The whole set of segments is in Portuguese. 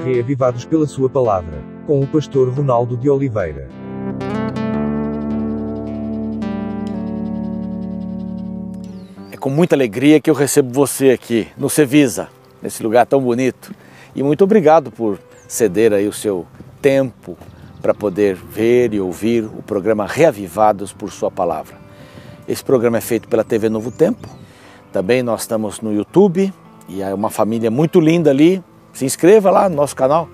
Reavivados pela sua palavra, com o pastor Ronaldo de Oliveira. É com muita alegria que eu recebo você aqui no Cevisa, nesse lugar tão bonito. E muito obrigado por ceder aí o seu tempo para poder ver e ouvir o programa Reavivados por sua palavra. Esse programa é feito pela TV Novo Tempo. Também nós estamos no YouTube e é uma família muito linda ali. Se inscreva lá no nosso canal,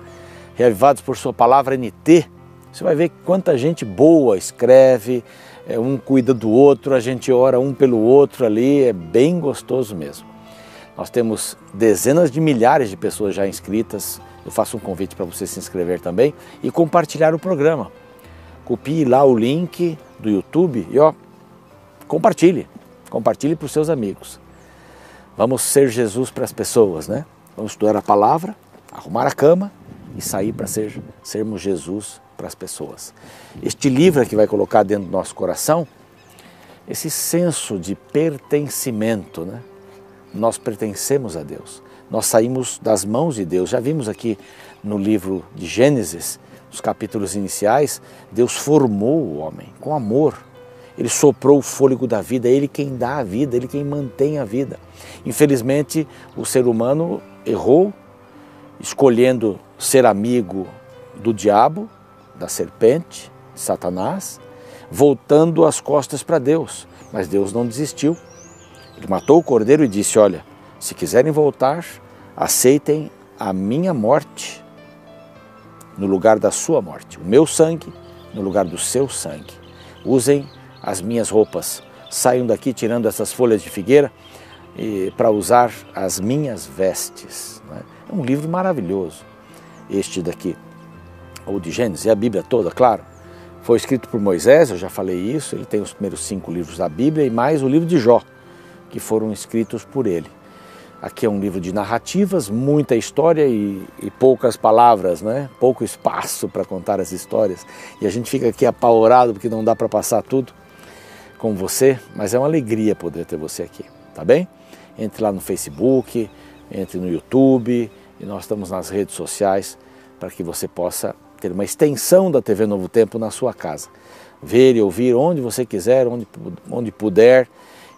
Reavivados por sua palavra NT. Você vai ver quanta gente boa escreve, um cuida do outro, a gente ora um pelo outro ali, é bem gostoso mesmo. Nós temos dezenas de milhares de pessoas já inscritas. Eu faço um convite para você se inscrever também e compartilhar o programa. Copie lá o link do YouTube e compartilhe para os seus amigos. Vamos ser Jesus para as pessoas, né? Vamos estudar a palavra, arrumar a cama e sair para sermos Jesus para as pessoas. Este livro que vai colocar dentro do nosso coração esse senso de pertencimento, né? Nós pertencemos a Deus, nós saímos das mãos de Deus. Já vimos aqui no livro de Gênesis, nos capítulos iniciais, Deus formou o homem com amor. Ele soprou o fôlego da vida, é Ele quem dá a vida, Ele quem mantém a vida. Infelizmente, o ser humano errou, escolhendo ser amigo do diabo, da serpente, de Satanás, voltando as costas para Deus. Mas Deus não desistiu. Ele matou o cordeiro e disse, olha, se quiserem voltar, aceitem a minha morte no lugar da sua morte, o meu sangue no lugar do seu sangue. Usem as minhas roupas, saiam daqui tirando essas folhas de figueira para usar as minhas vestes. É um livro maravilhoso, este daqui, ou de Gênesis, é a Bíblia toda, claro. Foi escrito por Moisés, eu já falei isso, ele tem os primeiros 5 livros da Bíblia e mais o livro de Jó, que foram escritos por ele. Aqui é um livro de narrativas, muita história e poucas palavras, né? Pouco espaço para contar as histórias. E a gente fica aqui apavorado porque não dá para passar tudo com você, mas é uma alegria poder ter você aqui, tá bem? Entre lá no Facebook, entre no YouTube e nós estamos nas redes sociais para que você possa ter uma extensão da TV Novo Tempo na sua casa. Ver e ouvir onde você quiser, onde puder,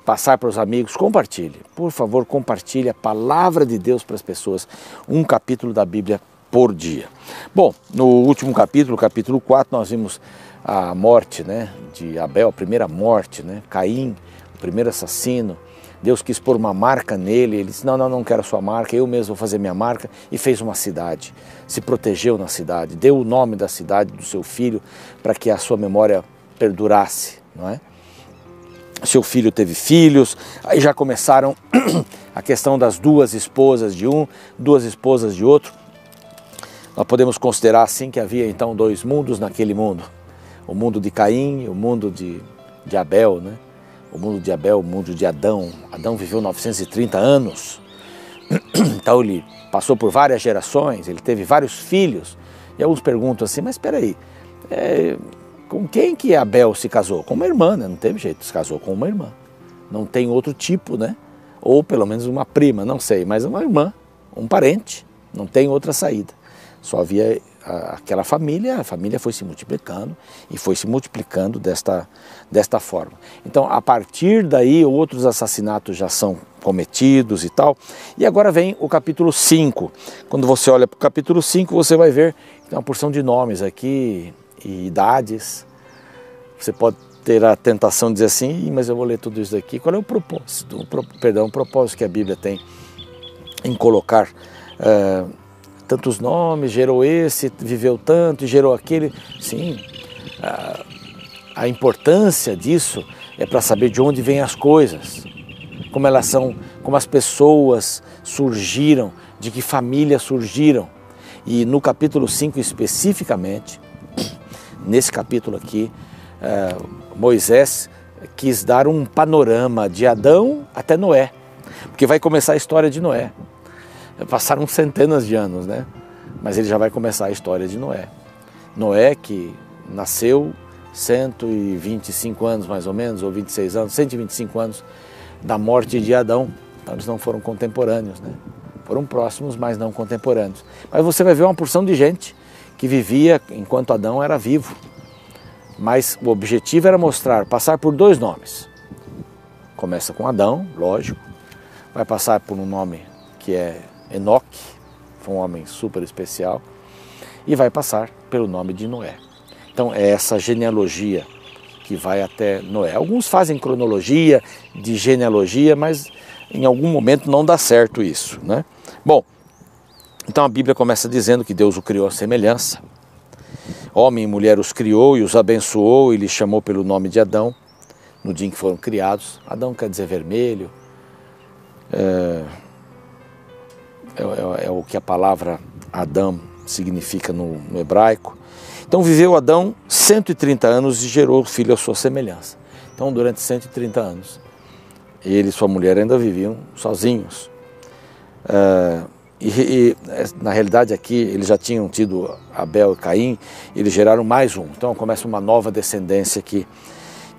passar para os amigos, compartilhe. Por favor, compartilhe a palavra de Deus para as pessoas. Um capítulo da Bíblia por dia. Bom, no último capítulo, capítulo 4, nós vimos a morte, né, de Abel, a primeira morte, né, Caim, o primeiro assassino. Deus quis pôr uma marca nele, ele disse, não quero a sua marca, eu mesmo vou fazer minha marca, e fez uma cidade, se protegeu na cidade, deu o nome da cidade do seu filho para que a sua memória perdurasse, não é? Seu filho teve filhos, aí já começaram a questão das 2 esposas de um, 2 esposas de outro. Nós podemos considerar assim que havia então 2 mundos naquele mundo, o mundo de Caim e o mundo de Abel, né? O mundo de Abel, o mundo de Adão. Adão viveu 930 anos, então ele passou por várias gerações, ele teve vários filhos. E alguns perguntam assim, mas espera aí, com quem que Abel se casou? Com uma irmã, né? Não teve jeito, se casou com uma irmã. Não tem outro tipo, né? Ou pelo menos uma prima, não sei, mas uma irmã, um parente, não tem outra saída. Só havia aquela família, a família foi se multiplicando e foi se multiplicando desta forma. Então, a partir daí, outros assassinatos já são cometidos e tal. E agora vem o capítulo 5. Quando você olha para o capítulo 5, você vai ver que tem uma porção de nomes aqui e idades. Você pode ter a tentação de dizer assim, mas eu vou ler tudo isso aqui. Qual é o propósito? O propósito que a Bíblia tem em colocar tantos nomes, gerou esse, viveu tanto e gerou aquele. Sim, a importância disso é para saber de onde vêm as coisas, como elas são, como as pessoas surgiram, de que família surgiram. E no capítulo 5 especificamente, nesse capítulo aqui, Moisés quis dar um panorama de Adão até Noé, porque vai começar a história de Noé. Passaram centenas de anos, né? Mas ele já vai começar a história de Noé. Noé que nasceu 125 anos mais ou menos, ou 26 anos, 125 anos da morte de Adão. Então eles não foram contemporâneos, né? foram próximos, mas não contemporâneos. Mas você vai ver uma porção de gente que vivia enquanto Adão era vivo. Mas o objetivo era mostrar, passar por dois nomes. Começa com Adão, lógico, vai passar por um nome que é Enoque, foi um homem super especial, e vai passar pelo nome de Noé. Então é essa genealogia que vai até Noé. Alguns fazem cronologia de genealogia, mas em algum momento não dá certo isso, né? Bom, então a Bíblia começa dizendo que Deus o criou à semelhança. Homem e mulher os criou e os abençoou e lhes chamou pelo nome de Adão, no dia em que foram criados. Adão quer dizer vermelho, é o que a palavra Adão significa no hebraico. Então viveu Adão 130 anos e gerou filho à sua semelhança. Então durante 130 anos, ele e sua mulher ainda viviam sozinhos. Na realidade aqui eles já tinham tido Abel e Caim, eles geraram mais um. Então começa uma nova descendência aqui,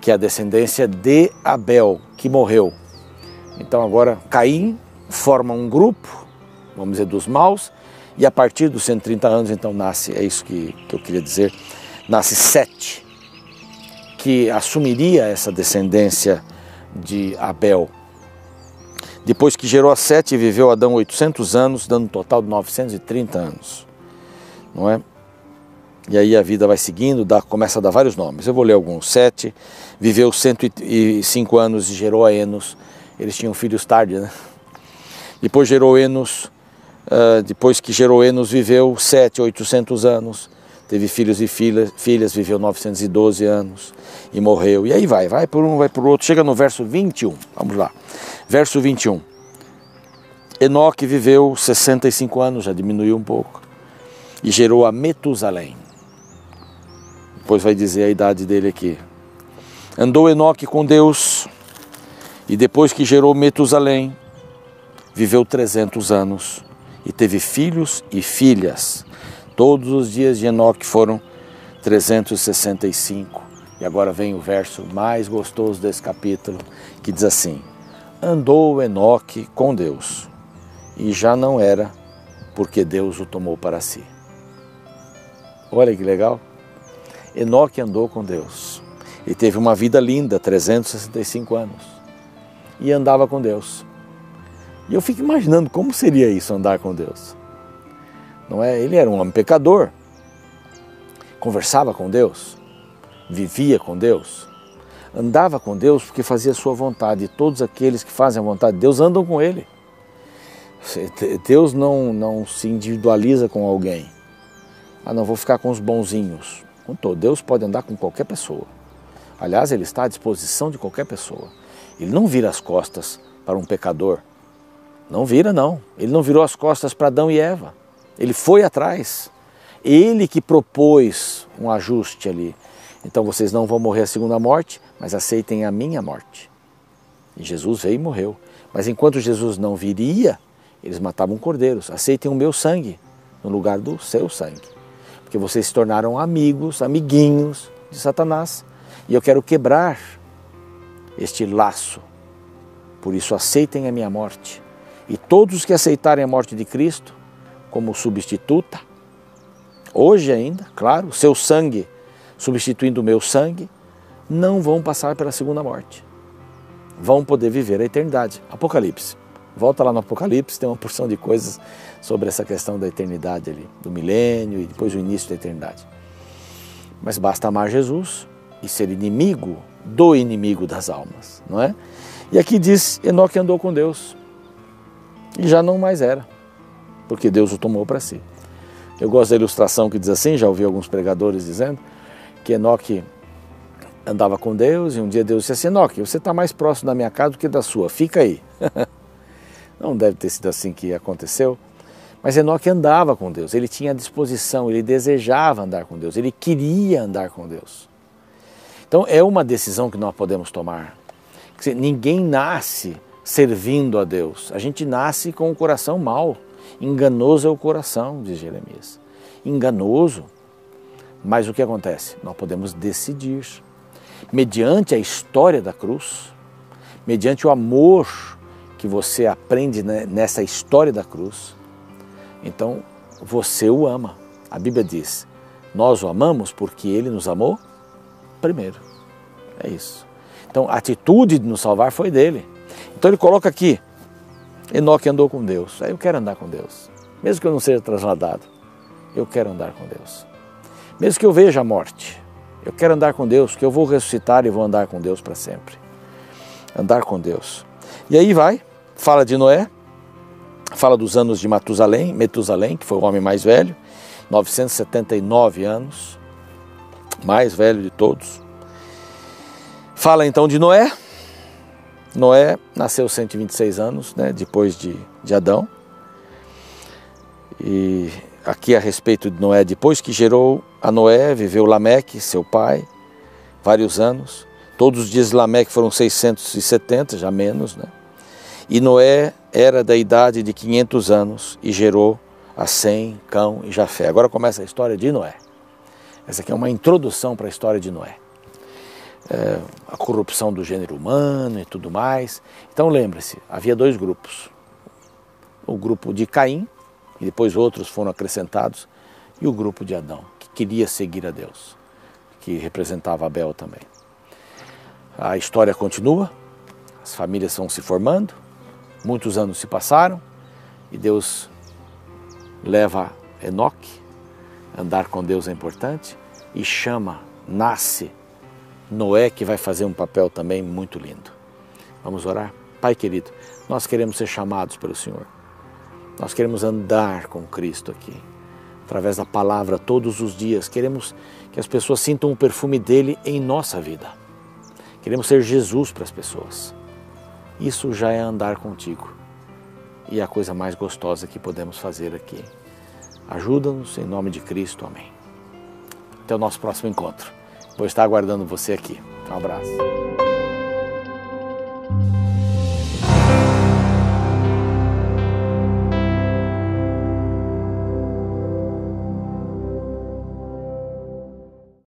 que é a descendência de Abel, que morreu. Então agora Caim forma um grupo, vamos dizer, dos maus, e a partir dos 130 anos então nasce, é isso que eu queria dizer, nasce Sete, que assumiria essa descendência de Abel. Depois que gerou a Sete, viveu Adão 800 anos, dando um total de 930 anos, não é? E aí a vida vai seguindo, começa a dar vários nomes. Eu vou ler alguns. Sete viveu 105 anos e gerou a Enos. Eles tinham filhos tarde, né? Depois gerou Enos, depois que gerou Enos, viveu 800 anos. Teve filhos e filhas, viveu 912 anos e morreu. E aí vai por um, vai por outro. Chega no verso 21, vamos lá. Verso 21. Enoque viveu 65 anos, já diminuiu um pouco, e gerou a Metusalém. Depois vai dizer a idade dele aqui. Andou Enoque com Deus, e depois que gerou Metusalém, viveu 300 anos, e teve filhos e filhas. Todos os dias de Enoque foram 365. E agora vem o verso mais gostoso desse capítulo, que diz assim: andou Enoque com Deus, e já não era, porque Deus o tomou para si. Olha que legal. Enoque andou com Deus. E teve uma vida linda, 365 anos. E andava com Deus. E eu fico imaginando como seria isso, andar com Deus. Não é? Ele era um homem pecador, conversava com Deus, vivia com Deus, andava com Deus porque fazia a sua vontade. E todos aqueles que fazem a vontade de Deus andam com Ele. Deus não se individualiza com alguém. Não vou ficar com os bonzinhos. Deus pode andar com qualquer pessoa. Aliás, Ele está à disposição de qualquer pessoa. Ele não vira as costas para um pecador. Não vira, não. Ele não virou as costas para Adão e Eva. Ele foi atrás. Ele que propôs um ajuste ali. Então vocês não vão morrer a segunda morte, mas aceitem a minha morte. E Jesus veio e morreu. Mas enquanto Jesus não viria, eles matavam cordeiros. Aceitem o meu sangue no lugar do seu sangue. Porque vocês se tornaram amigos, amiguinhos de Satanás. E eu quero quebrar este laço. Por isso aceitem a minha morte. E todos que aceitarem a morte de Cristo como substituta, hoje ainda, claro, seu sangue substituindo o meu sangue, não vão passar pela segunda morte. Vão poder viver a eternidade. Apocalipse. Volta lá no Apocalipse, tem uma porção de coisas sobre essa questão da eternidade ali, do milênio e depois o início da eternidade. Mas basta amar Jesus e ser inimigo do inimigo das almas, não é? E aqui diz, Enoque andou com Deus e já não mais era, porque Deus o tomou para si. Eu gosto da ilustração que diz assim, já ouvi alguns pregadores dizendo, que Enoque andava com Deus e um dia Deus disse assim: Enoque, você está mais próximo da minha casa do que da sua, fica aí. Não deve ter sido assim que aconteceu, mas Enoque andava com Deus, ele tinha disposição, ele desejava andar com Deus, ele queria andar com Deus. Então é uma decisão que nós podemos tomar. Ninguém nasce servindo a Deus, a gente nasce com o coração mau, enganoso é o coração, diz Jeremias, enganoso. Mas o que acontece? Nós podemos decidir, mediante a história da cruz, mediante o amor que que você aprende, né, nessa história da cruz, então você o ama. A Bíblia diz, nós o amamos porque ele nos amou primeiro. É isso. Então a atitude de nos salvar foi dele. Então ele coloca aqui, Enoque andou com Deus. Aí eu quero andar com Deus. Mesmo que eu não seja trasladado, eu quero andar com Deus. Mesmo que eu veja a morte, eu quero andar com Deus, que eu vou ressuscitar e vou andar com Deus para sempre. Andar com Deus. E aí vai, fala de Noé, fala dos anos de Metusalém, que foi o homem mais velho, 979 anos, mais velho de todos. Fala então de Noé. Noé nasceu 126 anos, né, depois de Adão. E aqui a respeito de Noé, depois que gerou a Noé, viveu Lameque, seu pai, vários anos. Todos os dias de Lameque foram 670, já menos, né? E Noé era da idade de 500 anos e gerou a Sem, Cão e Jafé. Agora começa a história de Noé. Essa aqui é uma introdução para a história de Noé. A corrupção do gênero humano e tudo mais. Então lembre-se, havia dois grupos. O grupo de Caim, e depois outros foram acrescentados, e o grupo de Adão, que queria seguir a Deus, que representava Abel também. A história continua, as famílias vão se formando, muitos anos se passaram, e Deus leva Enoque, andar com Deus é importante, e nasce Noé, que vai fazer um papel também muito lindo. Vamos orar? Pai querido, nós queremos ser chamados pelo Senhor. Nós queremos andar com Cristo aqui, através da palavra todos os dias. Queremos que as pessoas sintam o perfume dele em nossa vida. Queremos ser Jesus para as pessoas. Isso já é andar contigo. E é a coisa mais gostosa que podemos fazer aqui. Ajuda-nos em nome de Cristo. Amém. Até o nosso próximo encontro. Vou estar aguardando você aqui. Um abraço.